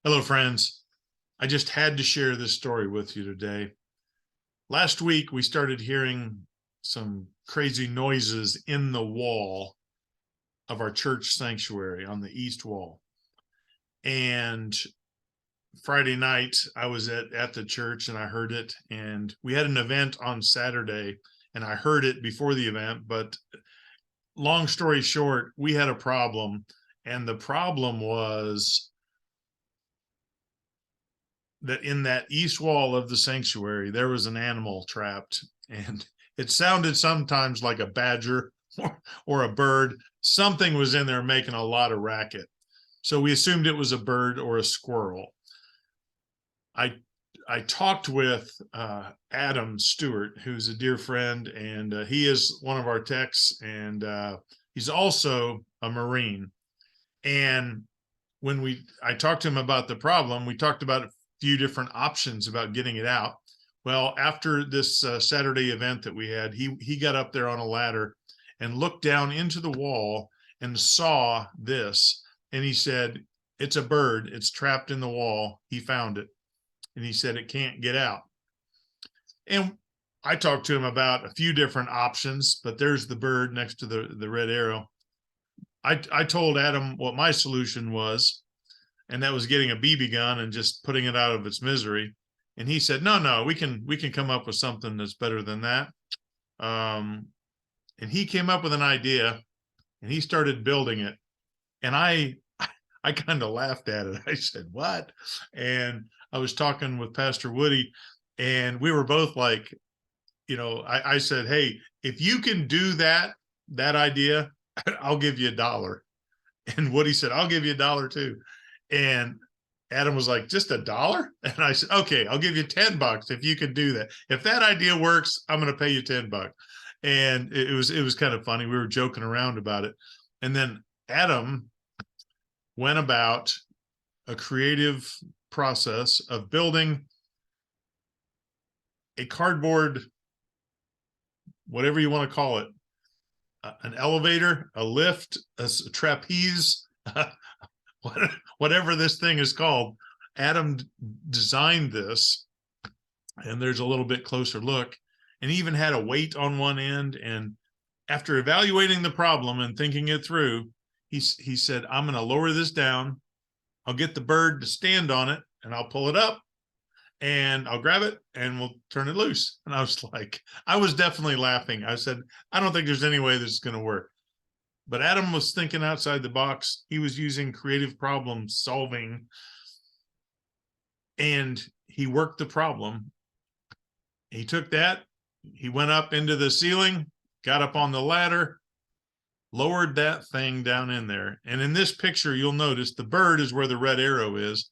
Hello, friends. I just had to share this story with you today. Last week, we started hearing some crazy noises in the wall of our church sanctuary on the east wall. And Friday night, I was at the church and I heard it. And we had an event on Saturday and I heard it before the event. But long story short, we had a problem. And the problem was that in that east wall of the sanctuary, there was an animal trapped, and it sounded sometimes like a badger or a bird. Something was in there making a lot of racket. So we assumed it was a bird or a squirrel. I talked with Adam Stewart, who's a dear friend, and he is one of our techs, and he's also a Marine. And when I talked to him about the problem, we talked about few different options about getting it out. Well, after this Saturday event that we had, he got up there on a ladder and looked down into the wall and saw this. And he said, it's a bird. It's trapped in the wall. He found it. And he said, it can't get out. And I talked to him about a few different options, but there's the bird next to the red arrow. I told Adam what my solution was, and that was getting a BB gun and just putting it out of its misery. And he said, no, we can come up with something that's better than that. And he came up with an idea and he started building it. And I kind of laughed at it. I said, what? And I was talking with Pastor Woody and we were both like, I said, hey, if you can do that idea, I'll give you $1. And Woody said, I'll give you $1 too. And Adam was like, just $1? And I said, okay, I'll give you $10 if you can do that. If that idea works, I'm going to pay you $10. And it was kind of funny. We were joking around about it. And then Adam went about a creative process of building a cardboard, whatever you want to call it, an elevator, a lift, a trapeze, whatever this thing is called. Adam designed this, and there's a little bit closer look, and he even had a weight on one end. And after evaluating the problem and thinking it through, he said, I'm going to lower this down. I'll get the bird to stand on it and I'll pull it up and I'll grab it and we'll turn it loose. And I was like, I was definitely laughing. I said, I don't think there's any way this is going to work. But Adam was thinking outside the box. He was using creative problem solving, and he worked the problem. He took that, he went up into the ceiling, got up on the ladder, lowered that thing down in there. And in this picture, you'll notice the bird is where the red arrow is.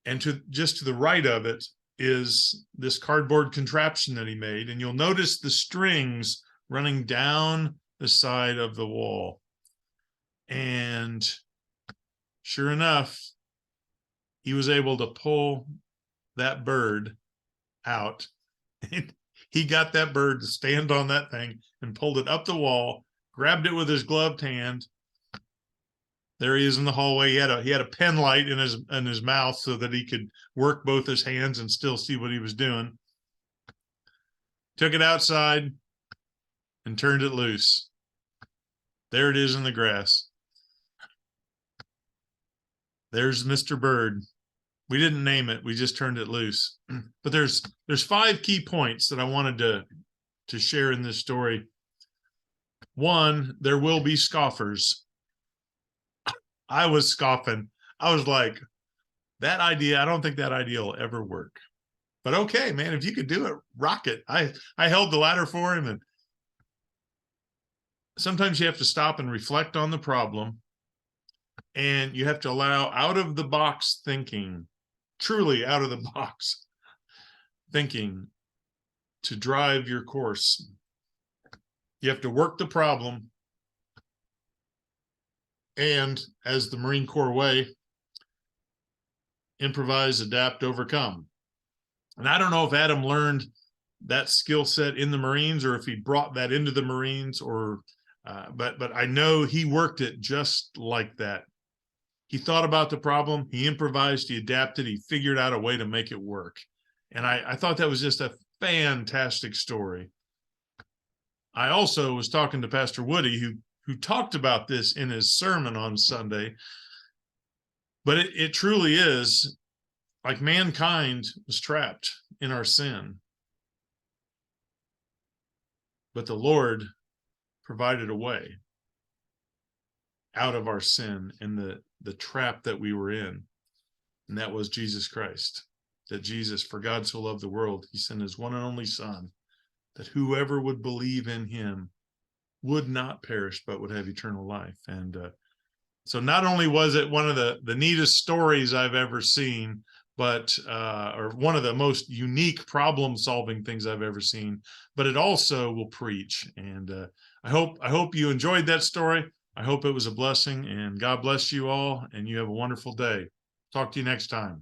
And just to the right of it is this cardboard contraption that he made. And you'll notice the strings running down the side of the wall. And sure enough, he was able to pull that bird out. And he got that bird to stand on that thing and pulled it up the wall, grabbed it with his gloved hand. There he is in the hallway. He had a pen light in his mouth so that he could work both his hands and still see what he was doing. Took it outside and turned it loose. There it is in the grass. There's Mr. Bird. We didn't name it. We just turned it loose. But there's 5 key points that I wanted to share in this story. One, there will be scoffers. I was scoffing. I was like, that idea, I don't think that idea will ever work. But okay, man, if you could do it, rock it. I held the ladder for him. And sometimes you have to stop and reflect on the problem. And you have to allow out of the box thinking, truly out of the box thinking, to drive your course. You have to work the problem. And as the Marine Corps way, improvise, adapt, overcome. And I don't know if Adam learned that skill set in the Marines or if he brought that into the Marines, or but I know he worked it just like that. He thought about the problem, he improvised, he adapted, he figured out a way to make it work. And I thought that was just a fantastic story. I also was talking to Pastor Woody, who talked about this in his sermon on Sunday. But it truly is like mankind was trapped in our sin. But the Lord provided a way out of our sin and the trap that we were in. And that was Jesus Christ. That Jesus, for God so loved the world, he sent his one and only Son, that whoever would believe in him would not perish, but would have eternal life. And so not only was it one of the neatest stories I've ever seen, but or one of the most unique problem-solving things I've ever seen, but it also will preach. And I hope you enjoyed that story. I hope it was a blessing, and God bless you all, and you have a wonderful day. Talk to you next time.